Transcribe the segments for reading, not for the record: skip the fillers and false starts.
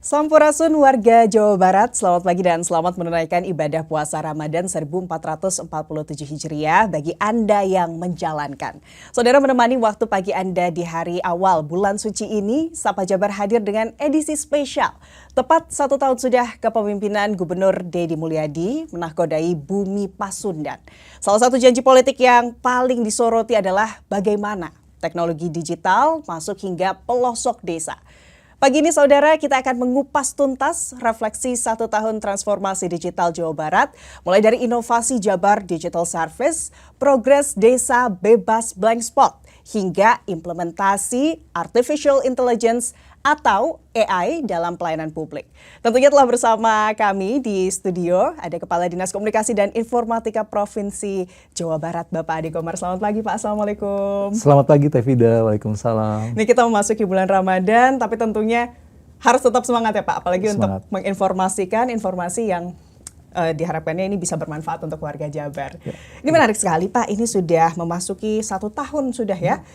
Sampurasun warga Jawa Barat, selamat pagi dan selamat menunaikan ibadah puasa Ramadan 1447 Hijriah bagi Anda yang menjalankan. Saudara menemani waktu pagi Anda di hari awal bulan suci ini, Sapa Jabar hadir dengan edisi spesial. Tepat 1 tahun sudah kepemimpinan Gubernur Deddy Mulyadi menahkodai Bumi Pasundan. Salah satu janji politik yang paling disoroti adalah bagaimana teknologi digital masuk hingga pelosok desa. Pagi ini saudara, kita akan mengupas tuntas refleksi 1 tahun transformasi digital Jawa Barat, mulai dari inovasi Jabar Digital Service, progres desa bebas blank spot, hingga implementasi Artificial Intelligence atau AI dalam pelayanan publik. Tentunya telah bersama kami di studio ada Kepala Dinas Komunikasi dan Informatika Provinsi Jawa Barat, Bapak Ade Komar. Selamat pagi Pak, Assalamualaikum. Selamat pagi Teh Vida, Waalaikumsalam. Ini kita memasuki bulan Ramadan, tapi tentunya harus tetap semangat ya Pak, apalagi untuk menginformasikan informasi yang diharapkannya ini bisa bermanfaat untuk warga Jabar. Ya. Ini menarik sekali Pak, ini sudah memasuki 1 tahun sudah ya.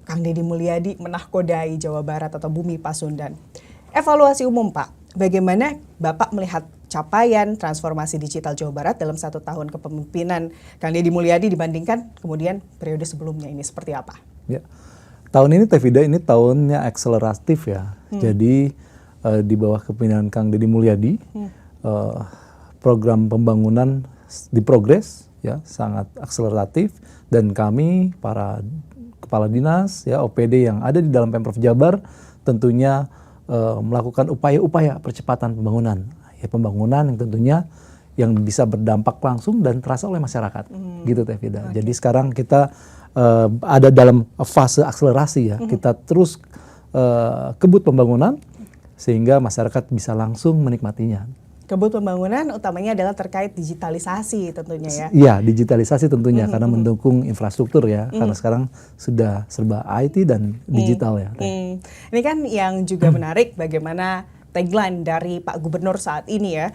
Kang Deddy Mulyadi menahkodai Jawa Barat atau Bumi Pasundan. Evaluasi umum Pak, bagaimana Bapak melihat capaian transformasi digital Jawa Barat dalam 1 tahun kepemimpinan Kang Deddy Mulyadi dibandingkan kemudian periode sebelumnya ini seperti apa? Ya. Tahun ini Teh Vida ini tahunnya akseleratif ya. Jadi di bawah kepemimpinan Kang Deddy Mulyadi program pembangunan diprogres ya, sangat akseleratif, dan kami para kepala dinas ya OPD yang ada di dalam Pemprov Jabar tentunya melakukan upaya-upaya percepatan pembangunan. Ya, pembangunan yang tentunya yang bisa berdampak langsung dan terasa oleh masyarakat. Gitu Teh Vida. Okay. Jadi sekarang kita ada dalam fase akselerasi ya. Kita terus kebut pembangunan sehingga masyarakat bisa langsung menikmatinya. Kebut pembangunan utamanya adalah terkait digitalisasi tentunya ya. Iya, digitalisasi tentunya karena mendukung infrastruktur ya. Karena sekarang sudah serba IT dan digital ya. Ini kan yang juga menarik bagaimana tagline dari Pak Gubernur saat ini ya.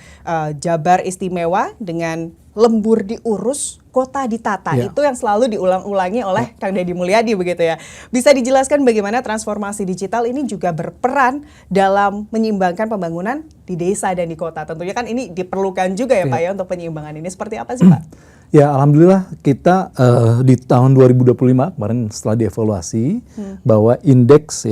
Jabar istimewa dengan lembur diurus, kota ditata. Ya. Itu yang selalu diulang-ulangi oleh Kang Deddy Mulyadi begitu ya. Bisa dijelaskan bagaimana transformasi digital ini juga berperan dalam menyeimbangkan pembangunan di desa dan di kota. Tentunya kan ini diperlukan juga ya Pak ya untuk penyeimbangan ini. Seperti apa sih Pak? Ya alhamdulillah kita di tahun 2025 kemarin setelah dievaluasi bahwa indeks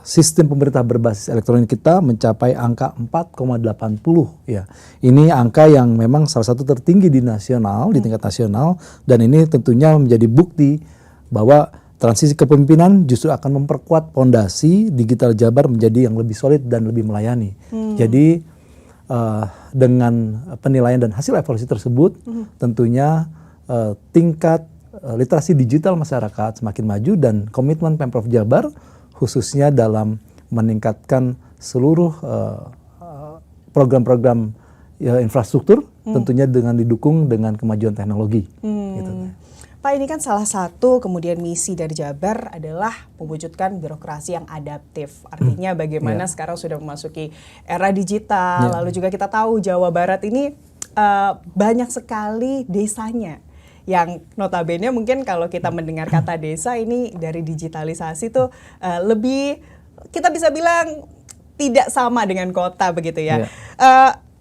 sistem pemerintah berbasis elektronik kita mencapai angka 4,80 ya. Ini angka yang memang salah satu tertinggi di nasional, di tingkat nasional, dan ini tentunya menjadi bukti bahwa transisi kepemimpinan justru akan memperkuat fondasi digital Jabar menjadi yang lebih solid dan lebih melayani. Jadi dengan penilaian dan hasil evaluasi tersebut tentunya tingkat literasi digital masyarakat semakin maju dan komitmen Pemprov Jabar khususnya dalam meningkatkan seluruh program-program infrastruktur tentunya dengan didukung dengan kemajuan teknologi. Gitu. Pak, ini kan salah satu kemudian misi dari Jabar adalah mewujudkan birokrasi yang adaptif. Artinya bagaimana sekarang sudah memasuki era digital, lalu juga kita tahu Jawa Barat ini banyak sekali desanya. Yang notabene mungkin kalau kita mendengar kata desa ini dari digitalisasi tuh lebih kita bisa bilang tidak sama dengan kota begitu ya.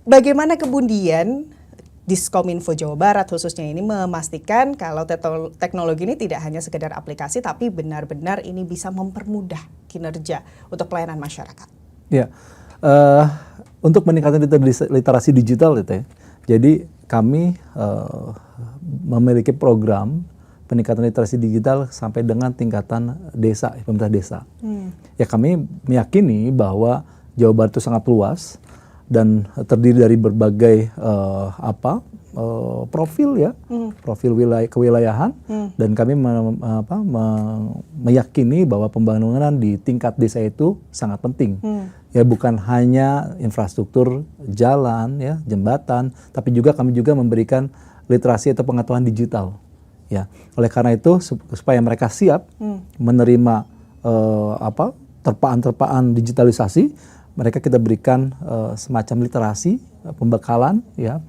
Bagaimana kemudian Diskominfo Jawa Barat khususnya ini memastikan kalau teknologi ini tidak hanya sekedar aplikasi tapi benar-benar ini bisa mempermudah kinerja untuk pelayanan masyarakat. Ya, untuk meningkatkan literasi digital itu ya. Jadi kami memiliki program peningkatan literasi digital sampai dengan tingkatan desa, pemerintah desa. Ya kami meyakini bahwa Jawa Barat itu sangat luas dan terdiri dari berbagai profil ya, profil kewilayahan, dan kami meyakini bahwa pembangunan di tingkat desa itu sangat penting. Ya bukan hanya infrastruktur jalan ya, jembatan, tapi juga kami juga memberikan literasi atau pengetahuan digital. Ya, oleh karena itu supaya mereka siap menerima terpaan-terpaan digitalisasi, mereka kita berikan semacam literasi, pembekalan ya,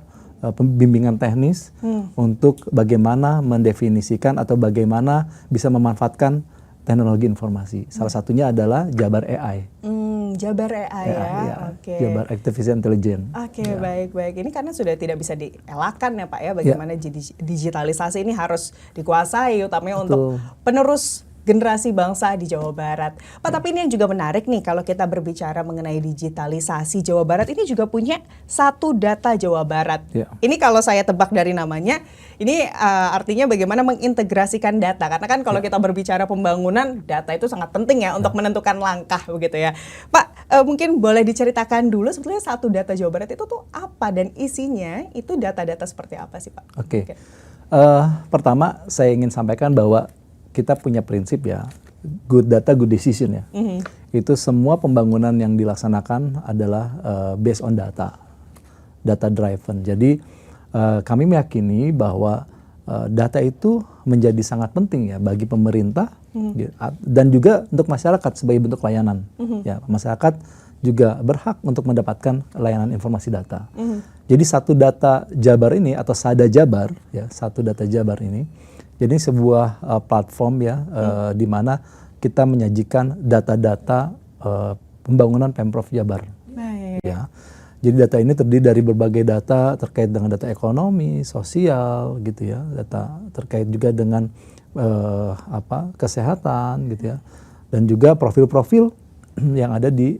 pembimbingan teknis untuk bagaimana mendefinisikan atau bagaimana bisa memanfaatkan teknologi informasi. Salah satunya adalah Jabar AI. Jabar AI ya. Oke. Jabar Artificial Intelligence. Oke, baik. Ini karena sudah tidak bisa dielakkan ya Pak ya, bagaimana digitalisasi ini harus dikuasai, utamanya untuk penerus generasi bangsa di Jawa Barat. Pak, tapi ini yang juga menarik nih, kalau kita berbicara mengenai digitalisasi Jawa Barat, ini juga punya satu data Jawa Barat. Ini kalau saya tebak dari namanya, ini artinya bagaimana mengintegrasikan data. Karena kan kalau kita berbicara pembangunan, data itu sangat penting ya untuk menentukan langkah begitu ya. Pak, mungkin boleh diceritakan dulu sebetulnya satu data Jawa Barat itu tuh apa dan isinya itu data-data seperti apa sih Pak? Oke. Pertama saya ingin sampaikan bahwa kita punya prinsip ya, good data, good decision ya. Itu semua pembangunan yang dilaksanakan adalah based on data driven. Jadi kami meyakini bahwa data itu menjadi sangat penting ya bagi pemerintah dan juga untuk masyarakat sebagai bentuk layanan. Ya, masyarakat juga berhak untuk mendapatkan layanan informasi data. Jadi satu data Jabar ini atau Sada Jabar ya, satu data Jabar ini jadi sebuah platform ya di mana kita menyajikan data-data pembangunan Pemprov Jabar. Baik. Ya. Jadi data ini terdiri dari berbagai data terkait dengan data ekonomi, sosial gitu ya, data terkait juga dengan kesehatan gitu ya. Dan juga profil-profil yang ada di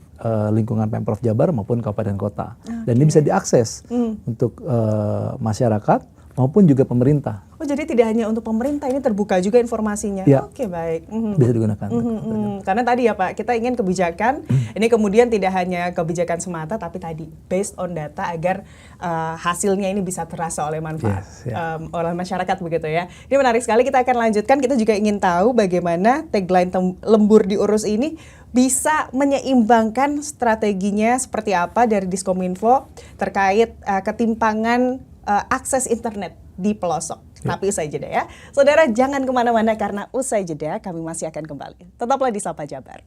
lingkungan Pemprov Jabar maupun kabupaten kota. Dan ini bisa diakses untuk masyarakat maupun juga pemerintah. Oh, jadi tidak hanya untuk pemerintah, ini terbuka juga informasinya. Ya. Oke, baik. Bisa digunakan. Karena tadi ya Pak, kita ingin kebijakan ini kemudian tidak hanya kebijakan semata, tapi tadi based on data agar hasilnya ini bisa terasa oleh manfaat oleh masyarakat begitu ya. Ini menarik sekali, kita akan lanjutkan. Kita juga ingin tahu bagaimana tagline lembur diurus ini bisa menyeimbangkan strateginya seperti apa dari Diskominfo terkait ketimpangan akses internet di pelosok. Tapi usai jeda ya. Saudara jangan kemana-mana karena usai jeda kami masih akan kembali. Tetaplah di Sapa Jabar.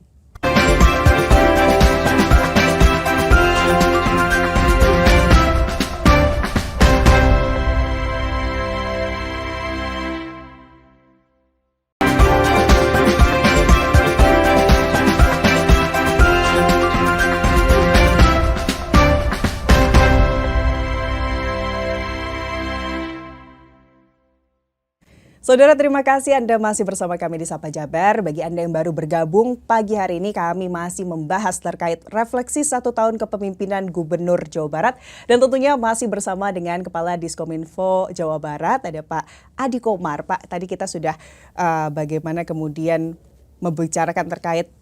Saudara, terima kasih Anda masih bersama kami di Sapa Jabar. Bagi Anda yang baru bergabung, pagi hari ini kami masih membahas terkait refleksi 1 tahun kepemimpinan Gubernur Jawa Barat. Dan tentunya masih bersama dengan Kepala Diskominfo Jawa Barat, ada Pak Adi Komar. Pak, tadi kita sudah bagaimana kemudian membicarakan terkait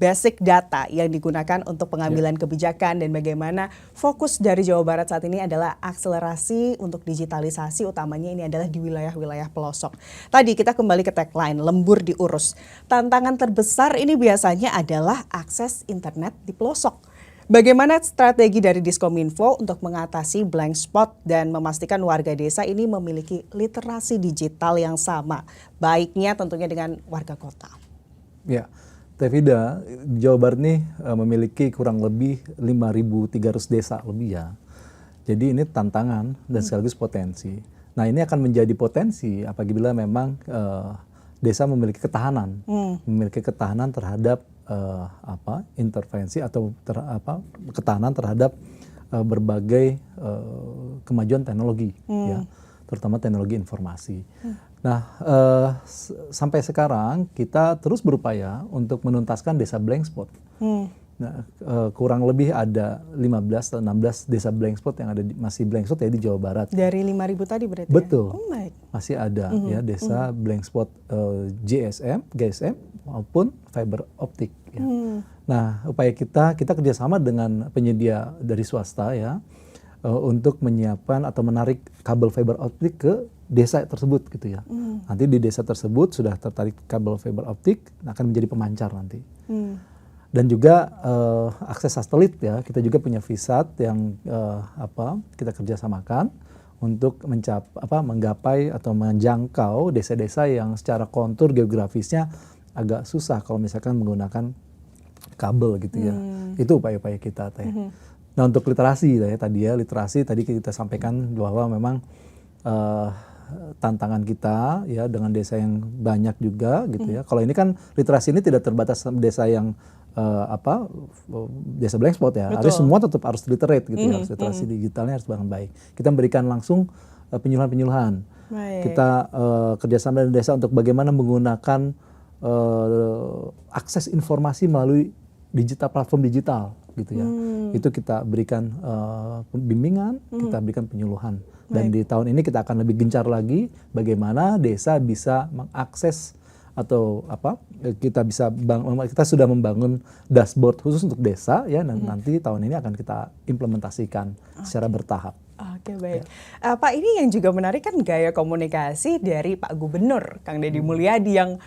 basic data yang digunakan untuk pengambilan kebijakan dan bagaimana fokus dari Jawa Barat saat ini adalah akselerasi untuk digitalisasi, utamanya ini adalah di wilayah-wilayah pelosok. Tadi kita kembali ke tagline, lembur diurus. Tantangan terbesar ini biasanya adalah akses internet di pelosok. Bagaimana strategi dari Diskominfo untuk mengatasi blank spot dan memastikan warga desa ini memiliki literasi digital yang sama, baiknya tentunya dengan warga kota? Ya. Tevida, Jawa Barat ini memiliki kurang lebih 5.300 desa lebih ya. Jadi ini tantangan dan sekaligus potensi. Nah ini akan menjadi potensi apabila memang desa memiliki ketahanan terhadap intervensi atau ketahanan terhadap berbagai kemajuan teknologi, ya, terutama teknologi informasi. Nah, sampai sekarang kita terus berupaya untuk menuntaskan desa blank spot. Nah, kurang lebih ada 15 atau 16 desa blank spot yang ada masih blank spot ya di Jawa Barat. Dari 5.000 tadi berarti? Betul. Ya? Oh, baik. Masih ada ya desa blank spot GSM maupun fiber optik. Ya. Nah, upaya kita kerjasama dengan penyedia dari swasta ya untuk menyiapkan atau menarik kabel fiber optik ke desa tersebut gitu ya. Nanti di desa tersebut sudah tertarik kabel fiber optik akan menjadi pemancar nanti. Dan juga akses satelit ya, kita juga punya VSAT yang kita kerjasamakan untuk menggapai atau menjangkau desa-desa yang secara kontur geografisnya agak susah kalau misalkan menggunakan kabel gitu ya. Itu upaya-upaya kita teh. Nah untuk literasi tadi kita sampaikan bahwa memang tantangan kita ya dengan desa yang banyak juga gitu ya. Kalau ini kan literasi ini tidak terbatas sama desa yang desa blank spot ya. Harus semua tetap harus literate gitu ya. Harus literasi digitalnya harus dengan baik. Kita memberikan langsung penyuluhan-penyuluhan. Kita kerjasama dengan desa untuk bagaimana menggunakan akses informasi melalui platform digital gitu ya. Itu kita berikan bimbingan, kita berikan penyuluhan. Dan di tahun ini kita akan lebih gencar lagi bagaimana desa bisa mengakses atau kita sudah membangun dashboard khusus untuk desa ya, dan nanti tahun ini akan kita implementasikan secara bertahap. Oke, baik. Pak, ini yang juga menarik kan gaya komunikasi dari Pak Gubernur Kang Deddy Mulyadi yang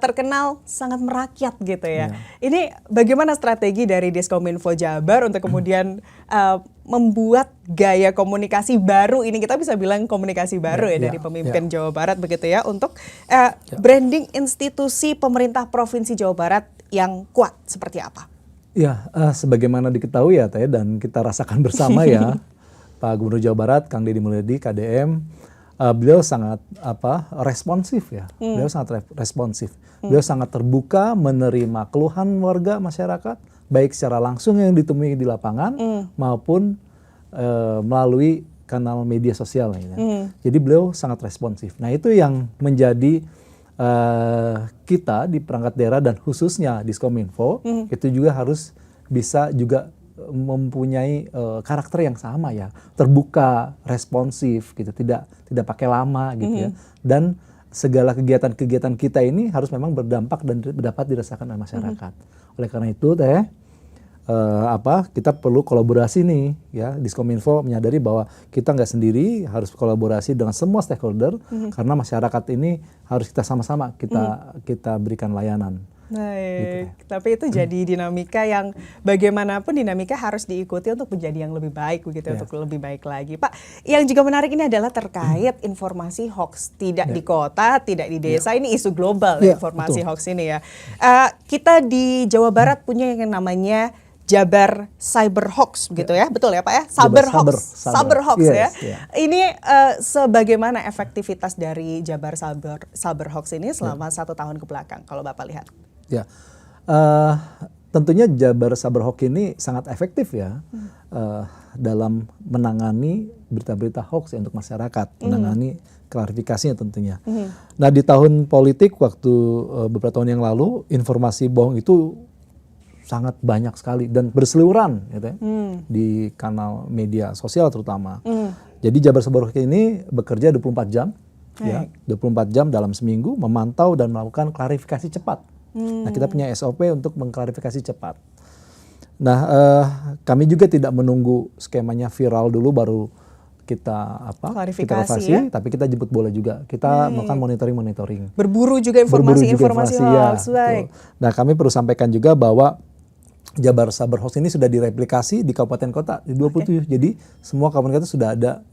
terkenal sangat merakyat gitu ya. Ini bagaimana strategi dari Diskominfo Jabar untuk kemudian membuat gaya komunikasi baru ini, kita bisa bilang komunikasi baru dari pemimpin Jawa Barat begitu ya, untuk branding institusi pemerintah Provinsi Jawa Barat yang kuat seperti apa? Ya, sebagaimana diketahui ya Teh, dan kita rasakan bersama ya, Pak Gubernur Jawa Barat, Kang Deddy Mulyadi, KDM, beliau sangat responsif ya. Beliau sangat responsif. Beliau sangat terbuka menerima keluhan warga masyarakat, baik secara langsung yang ditemui di lapangan maupun melalui kanal media sosial ya. Jadi beliau sangat responsif. Nah, itu yang menjadi kita di perangkat daerah dan khususnya Diskominfo itu juga harus bisa juga mempunyai karakter yang sama ya, terbuka, responsif gitu, tidak pakai lama gitu ya, dan segala kegiatan-kegiatan kita ini harus memang berdampak dan dapat dirasakan oleh masyarakat. Oleh karena itu Teh, kita perlu kolaborasi nih ya. Diskominfo menyadari bahwa kita nggak sendiri, harus kolaborasi dengan semua stakeholder karena masyarakat ini harus kita sama-sama kita berikan layanan. Baik, gitu. Tapi itu jadi dinamika yang bagaimanapun dinamika harus diikuti untuk menjadi yang lebih baik begitu, untuk lebih baik lagi. Pak, yang juga menarik ini adalah terkait informasi hoax, tidak di kota, tidak di desa, ini isu global informasi hoax ini ya. Kita di Jawa Barat punya yang namanya Jabar Cyber Hoax begitu ya, betul ya Pak ya? Cyber Hoax ya. Ini sebagaimana efektivitas dari Jabar Cyber Hoax ini selama 1 tahun ke belakang kalau Bapak lihat? Ya, tentunya Jabar Cyber Hoax ini sangat efektif ya dalam menangani berita-berita hoax ya untuk masyarakat, menangani klarifikasinya tentunya. Nah, di tahun politik waktu beberapa tahun yang lalu, informasi bohong itu sangat banyak sekali dan berseliweran gitu ya, di kanal media sosial terutama. Jadi Jabar Cyber Hoax ini bekerja 24 jam ya, 24 jam dalam seminggu memantau dan melakukan klarifikasi cepat. Nah, kita punya SOP untuk mengklarifikasi cepat. Nah, kami juga tidak menunggu skemanya viral dulu baru kita klarifikasi, tapi kita jemput bola juga. Kita melakukan monitoring. Berburu juga informasi hoax. Ya, nah, kami perlu sampaikan juga bahwa Jabar Cyber Hoax ini sudah direplikasi di kabupaten kota di 27. Jadi semua kabupaten kota sudah ada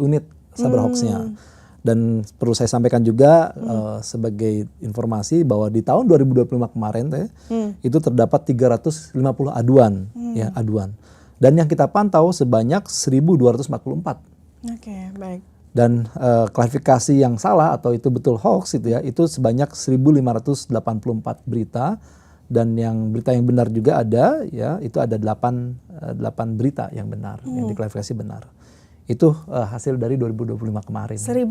unit cyber hoax-nya. Dan perlu saya sampaikan juga sebagai informasi bahwa di tahun 2025 kemarin itu terdapat 350 aduan ya, aduan. Dan yang kita pantau sebanyak 1.244. Oke, baik. Dan klarifikasi yang salah atau itu betul hoax itu ya, itu sebanyak 1.584 berita, dan yang berita yang benar juga ada ya, itu ada 8 berita yang benar, yang diklarifikasi benar. Itu hasil dari 2025 kemarin. 1.500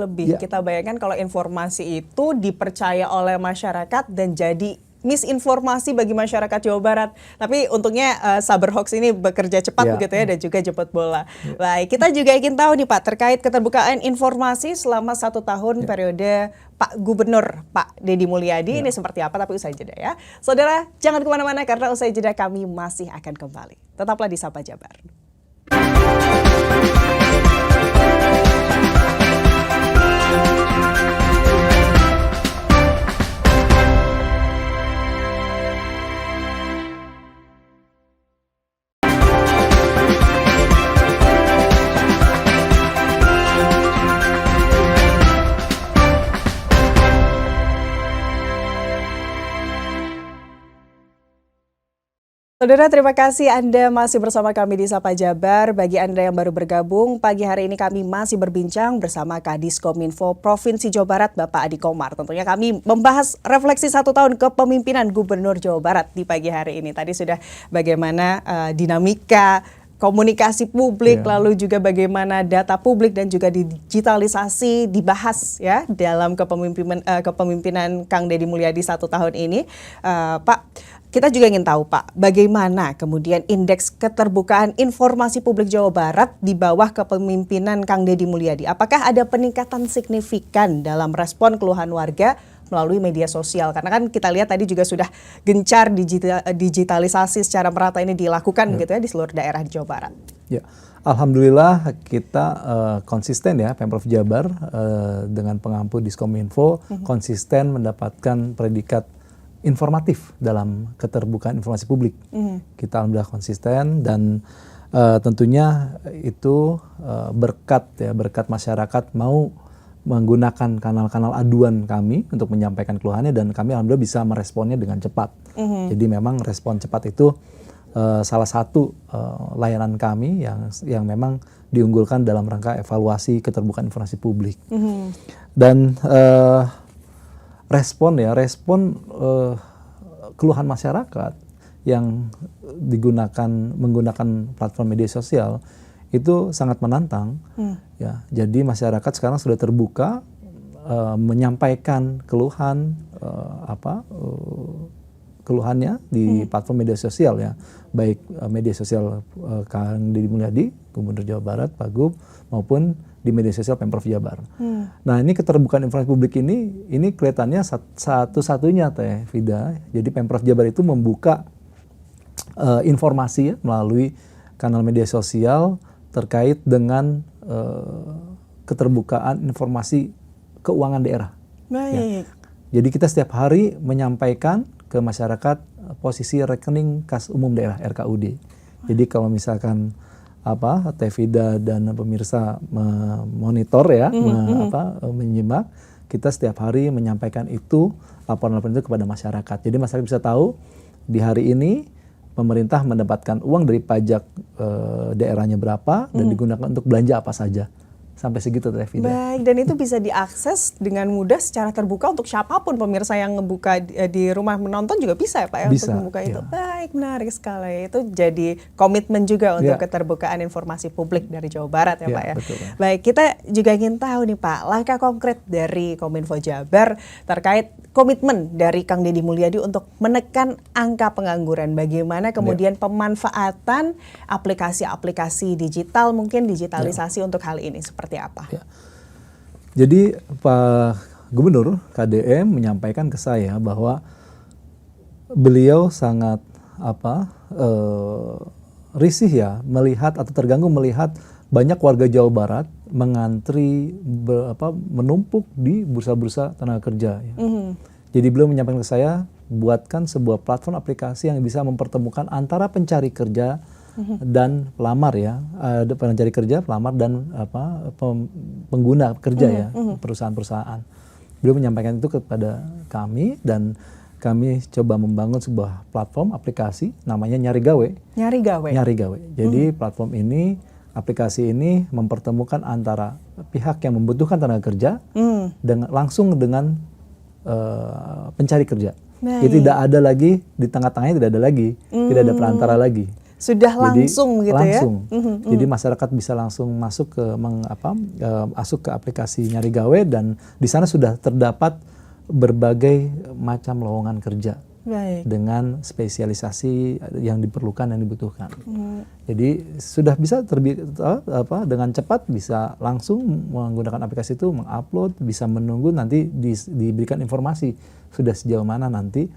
lebih. Kita bayangkan kalau informasi itu dipercaya oleh masyarakat dan jadi misinformasi bagi masyarakat Jawa Barat. Tapi untungnya Cyber Hoax ini bekerja cepat begitu ya, dan juga jemput bola. Baik, kita juga ingin tahu nih Pak, terkait keterbukaan informasi selama 1 tahun periode Pak Gubernur Pak Deddy Mulyadi ini seperti apa, tapi usai jeda ya. Saudara, jangan kemana-mana karena usai jeda kami masih akan kembali. Tetaplah di Sapa Jabar. Saudara, terima kasih Anda masih bersama kami di Sapa Jabar. Bagi Anda yang baru bergabung, pagi hari ini kami masih berbincang bersama Kadiskominfo Provinsi Jawa Barat, Bapak Adi Komar. Tentunya kami membahas refleksi 1 tahun kepemimpinan Gubernur Jawa Barat di pagi hari ini. Tadi sudah bagaimana dinamika komunikasi publik, lalu juga bagaimana data publik dan juga digitalisasi dibahas ya dalam kepemimpinan Kang Deddy Mulyadi 1 tahun ini. Pak, kita juga ingin tahu Pak, bagaimana kemudian indeks keterbukaan informasi publik Jawa Barat di bawah kepemimpinan Kang Deddy Mulyadi. Apakah ada peningkatan signifikan dalam respon keluhan warga melalui media sosial? Karena kan kita lihat tadi juga sudah gencar digitalisasi secara merata ini dilakukan gitu ya di seluruh daerah di Jawa Barat. Ya, alhamdulillah kita konsisten ya, Pemprov Jabar dengan pengampu Diskominfo konsisten mendapatkan predikat informatif dalam keterbukaan informasi publik. Kita alhamdulillah konsisten dan tentunya itu berkat masyarakat mau menggunakan kanal-kanal aduan kami untuk menyampaikan keluhannya, dan kami alhamdulillah bisa meresponnya dengan cepat. Jadi memang respon cepat itu salah satu layanan kami yang memang diunggulkan dalam rangka evaluasi keterbukaan informasi publik. Dan respon keluhan masyarakat yang menggunakan platform media sosial itu sangat menantang. Ya, jadi masyarakat sekarang sudah terbuka menyampaikan keluhannya di platform media sosial ya, baik media sosial Kang Deddy Mulyadi, Gubernur Jawa Barat, Pak maupun di media sosial Pemprov Jabar. Nah, ini keterbukaan informasi publik ini kelihatannya satu-satunya Teh Vida. Jadi Pemprov Jabar itu membuka informasi ya melalui kanal media sosial terkait dengan keterbukaan informasi keuangan daerah. Baik. Ya. Jadi kita setiap hari menyampaikan ke masyarakat posisi rekening kas umum daerah RKUD. Jadi kalau misalkan Teh Vida dan pemirsa memonitor ya, menyimak, kita setiap hari menyampaikan itu, laporan-laporan itu kepada masyarakat. Jadi masyarakat bisa tahu di hari ini pemerintah mendapatkan uang dari pajak daerahnya berapa dan digunakan untuk belanja apa saja. Sampai segitu Teh Vida. Baik, dan itu bisa diakses dengan mudah secara terbuka untuk siapapun pemirsa yang ngebuka di rumah menonton juga bisa ya Pak ya, bisa, untuk membuka itu. Ya. Baik, menarik sekali. Itu jadi komitmen juga untuk keterbukaan informasi publik dari Jawa Barat ya Pak ya. Betul. Baik, kita juga ingin tahu nih Pak, langkah konkret dari Kominfo Jabar terkait komitmen dari Kang Deddy Mulyadi untuk menekan angka pengangguran. Bagaimana kemudian pemanfaatan aplikasi-aplikasi digital, mungkin digitalisasi untuk hal ini seperti apa? Ya. Jadi Pak Gubernur KDM menyampaikan ke saya bahwa beliau sangat risih ya melihat atau terganggu melihat banyak warga Jawa Barat mengantri menumpuk di bursa-bursa tenaga kerja. Ya. Jadi beliau menyampaikan ke saya, buatkan sebuah platform aplikasi yang bisa mempertemukan antara pencari kerja dan pelamar ya, pencari kerja, pelamar dan pengguna kerja ya, perusahaan-perusahaan. Beliau menyampaikan itu kepada kami dan kami coba membangun sebuah platform aplikasi namanya Nyari Gawe. Nyari Gawe. Nyari Gawe. Jadi platform ini, aplikasi ini mempertemukan antara pihak yang membutuhkan tenaga kerja langsung dengan pencari kerja. Jadi tidak ada lagi di tengah-tengahnya, tidak ada lagi, tidak ada perantara lagi. Sudah langsung gitu langsung. ya. Jadi masyarakat bisa langsung masuk ke aplikasi Nyari Gawe dan di sana sudah terdapat berbagai macam lowongan kerja. Baik. Dengan spesialisasi yang diperlukan dan dibutuhkan. Jadi sudah bisa dengan cepat bisa langsung menggunakan aplikasi itu mengupload, bisa menunggu nanti diberikan informasi sudah sejauh mana nanti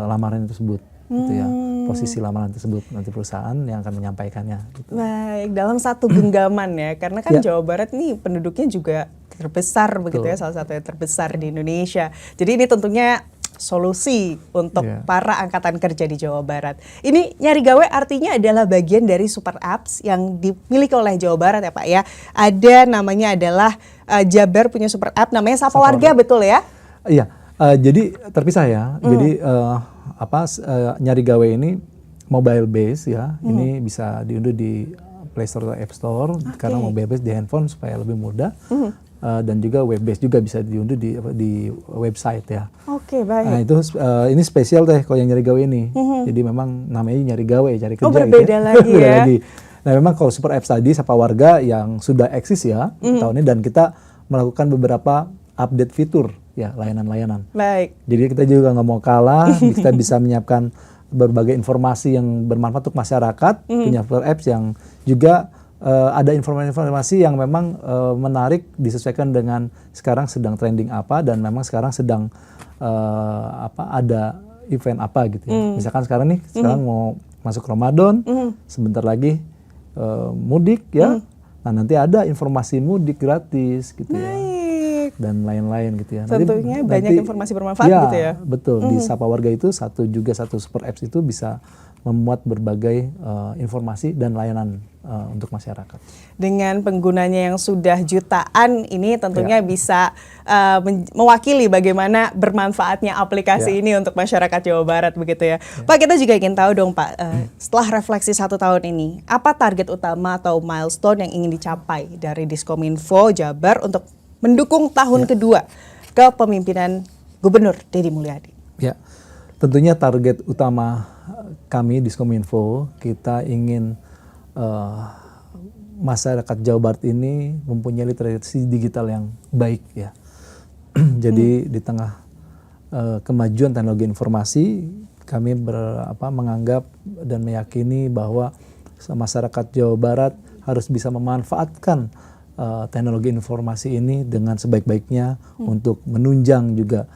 lamaran tersebut. Gitu ya, posisi lamaran tersebut nanti perusahaan yang akan menyampaikannya. Gitu. Baik, dalam satu genggaman ya, karena kan Jawa Barat nih penduduknya juga terbesar begitu ya, salah satu yang terbesar di Indonesia. Jadi ini tentunya solusi untuk para angkatan kerja di Jawa Barat. Ini Nyari Gawe artinya adalah bagian dari super apps yang dimiliki oleh Jawa Barat ya Pak ya. Ada namanya adalah Jabar punya super app namanya Sapa Warga, betul ya? Iya, jadi terpisah ya. Jadi Nyari Gawe ini mobile base ya. Ini bisa diunduh di Play Store atau App Store karena mobile base di handphone supaya lebih mudah. Dan juga web base juga bisa diunduh di website ya. Oke, baik. Nah itu ini spesial teh kalau yang nyari gawe ini. Jadi memang namanya nyari gawe, cari kerja. Berbeda lagi Beda ya. lagi. Nah memang kalau Super Apps tadi Sapa Warga yang sudah eksis ya tahun ini, dan kita melakukan beberapa update fitur ya, layanan-layanan. Baik. Jadi kita juga nggak mau kalah, kita bisa menyiapkan berbagai informasi yang bermanfaat untuk masyarakat, punya Super Apps yang juga ada informasi-informasi yang memang menarik, disesuaikan dengan sekarang sedang trending apa, dan memang sekarang sedang ada event apa gitu ya. Misalkan sekarang mau masuk Ramadan, sebentar lagi mudik ya. Nah nanti ada informasi mudik gratis gitu ya. Dan lain-lain gitu ya. Tentunya banyak informasi bermanfaat gitu ya. Betul. Di Sapa Warga itu satu Super Apps itu bisa memuat berbagai informasi dan layanan untuk masyarakat. Dengan penggunanya yang sudah jutaan ini tentunya bisa mewakili bagaimana bermanfaatnya aplikasi ini untuk masyarakat Jawa Barat begitu ya. Pak, kita juga ingin tahu dong Pak, setelah refleksi 1 tahun ini, apa target utama atau milestone yang ingin dicapai dari Diskominfo Jabar untuk mendukung tahun kedua kepemimpinan Gubernur Deddy Mulyadi? Ya, tentunya target utama kami Diskominfo, kita ingin masyarakat Jawa Barat ini mempunyai literasi digital yang baik ya. Jadi di tengah kemajuan teknologi informasi, kami menganggap dan meyakini bahwa masyarakat Jawa Barat harus bisa memanfaatkan teknologi informasi ini dengan sebaik-baiknya untuk menunjang juga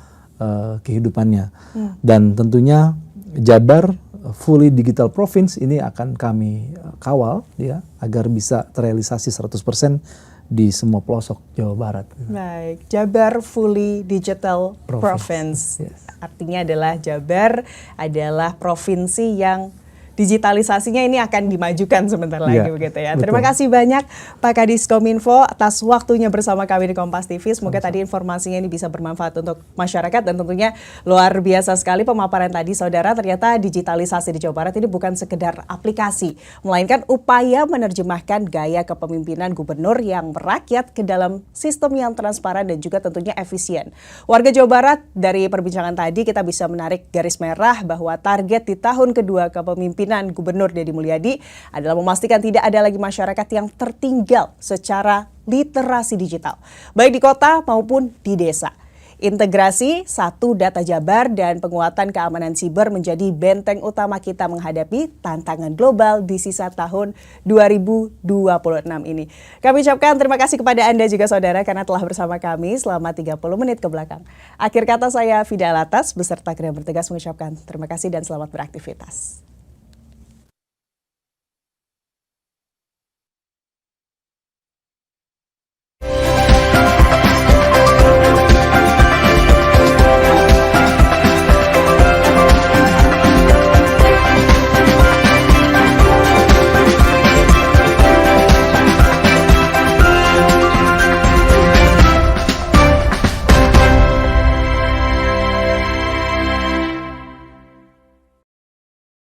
kehidupannya. Dan tentunya Jabar fully digital province ini akan kami kawal ya agar bisa terrealisasi 100% di semua pelosok Jawa Barat. Baik, Jabar fully digital province. Yes. Artinya adalah Jabar adalah provinsi yang digitalisasinya ini akan dimajukan sebentar lagi begitu ya. Betul. Terima kasih banyak Pak Kadis Kominfo atas waktunya bersama kami di Kompas TV. Semoga tadi informasinya ini bisa bermanfaat untuk masyarakat, dan tentunya luar biasa sekali pemaparan tadi saudara. Ternyata digitalisasi di Jawa Barat ini bukan sekedar aplikasi, melainkan upaya menerjemahkan gaya kepemimpinan gubernur yang merakyat ke dalam sistem yang transparan dan juga tentunya efisien. Warga Jawa Barat, dari perbincangan tadi kita bisa menarik garis merah bahwa target di tahun kedua kepemimpinan Gubernur Deddy Mulyadi adalah memastikan tidak ada lagi masyarakat yang tertinggal secara literasi digital, baik di kota maupun di desa. Integrasi satu data Jabar dan penguatan keamanan siber menjadi benteng utama kita menghadapi tantangan global di sisa tahun 2026 ini. Kami ucapkan terima kasih kepada Anda juga saudara karena telah bersama kami selama 30 menit ke belakang. Akhir kata saya Fida Alatas beserta kru yang bertugas mengucapkan terima kasih dan selamat beraktivitas.